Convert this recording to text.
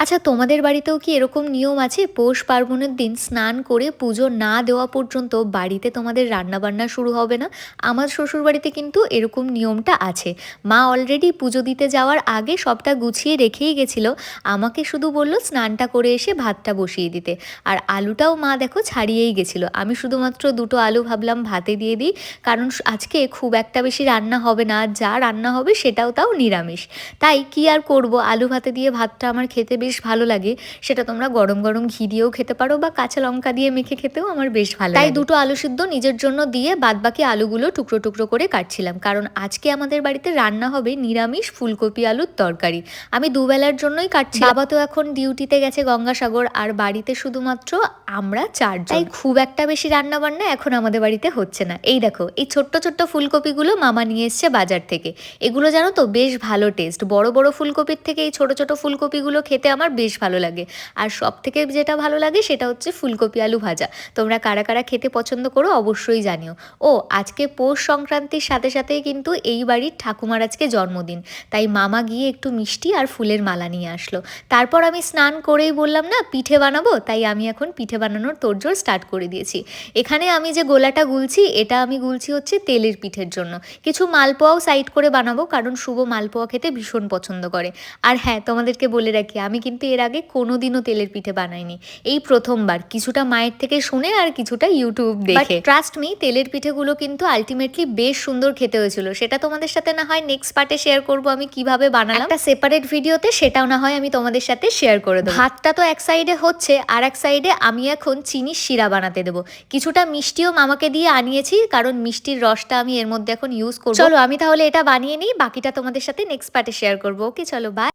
আচ্ছা, তোমাদের বাড়িতেও কি এরকম নিয়ম আছে পৌষ পার্বণের দিন স্নান করে পুজো না দেওয়া পর্যন্ত বাড়িতে তোমাদের রান্নাবান্না শুরু হবে না? আমার শ্বশুরবাড়িতে কিন্তু এরকম নিয়মটা আছে। মা অলরেডি পুজো দিতে যাওয়ার আগে সবটা গুছিয়ে রেখেই গেছিল। আমাকে শুধু বলল স্নানটা করে এসে ভাতটা বসিয়ে দিতে। আর আলুটাও মা দেখো ছাড়িয়েই গেছিল। আমি শুধুমাত্র দুটো আলু ভাবলাম ভাতে দিয়ে দিই, কারণ আজকে খুব একটা বেশি রান্না হবে না, যা রান্না হবে সেটাও তাও নিরামিষ। তাই কি আর করব, আলু ভাতে দিয়ে ভাতটা আমার খেতে বেশ ভালো লাগে। সেটা তোমরা গরম গরম ঘি দিয়েও খেতে পারো বা কাঁচা লঙ্কা দিয়ে মেখে খেতেও আমার বেশ ভালো লাগে। তাই দুটো আলু সিদ্ধ নিজের জন্য দিয়ে বাদবাকি আলুগুলো টুকরো টুকরো করে কাটছিলাম, কারণ আজকে আমাদের বাড়িতে রান্না হবে নিরামিষ ফুলকপি আলুর তরকারি। আমি দুবেলার জন্যই কাটছি। বাবা তো এখন ডিউটিতে গেছে গঙ্গাসাগর, আর বাড়িতে শুধুমাত্র আমরা চারজন, তাই খুব একটা বেশি রান্না বান্না এখন আমাদের বাড়িতে হচ্ছে না। এই দেখো, এই ছোট্ট ছোট্ট ফুলকপিগুলো মামা নিয়ে এসছে বাজার থেকে। এগুলো জানো তো বেশ ভালো টেস্ট। বড় বড় ফুলকপির থেকে এই ছোট ছোট ফুলকপিগুলো খেতে আমার বেশ ভালো লাগে। আর সব থেকে যেটা ভালো লাগে সেটা হচ্ছে ফুলকপি আলু ভাজা। তোমরা কারা কারা খেতে পছন্দ করো অবশ্যই জানিও। ও, আজকে পৌষ সংক্রান্তির সাথে সাথেই কিন্তু এই বাড়ির ঠাকুমার আজকে জন্মদিন, তাই মামা গিয়ে একটু মিষ্টি আর ফুলের মালা নিয়ে আসলো। তারপর আমি স্নান করেই বললাম না পিঠে বানাবো, তাই আমি এখন পিঠে বানানোর তোড়জোড় স্টার্ট করে দিয়েছি। এখানে আমি যে গোলাটা গুলছি, এটা আমি গুলছি হচ্ছে তেলের পিঠের জন্য। কিছু মালপোয়াও সাইড করে বানাবো, কারণ শুভ মালপোয়া খেতে ভীষণ পছন্দ করে। আর হ্যাঁ, তোমাদেরকে বলে রাখি, আমি কিন্তু এর আগে কোনোদিনও তেলের পিঠে বানাইনি। এই প্রথমবার, কিছুটা মায়ের থেকে শুনে আর কিছুটা ইউটিউব দেখে। ট্রাস্ট মি, তেলের পিঠেগুলো কিন্তু আলটিমেটলি বেশ সুন্দর খেতে হয়েছিল। সেটা তোমাদের সাথে না হয় নেক্সট পার্টে শেয়ার করবো আমি কিভাবে বানালাম, একটা সেপারেট ভিডিওতে, সেটাও না হয় আমি তোমাদের সাথে শেয়ার করে দেবো। ভাতটা তো এক সাইডে হচ্ছে, আর এক সাইডে আমি এখন চিনির শিরা বানাতে দেবো। কিছুটা মিষ্টিও মামাকে দিয়ে আনিয়েছি, কারণ মিষ্টির রসটা আমি এর মধ্যে এখন ইউজ করবো। চলো আমি তাহলে এটা বানিয়ে নিই, বাকিটা তোমাদের সাথে নেক্সট পার্টে শেয়ার করবো। ওকে, চলো বাই।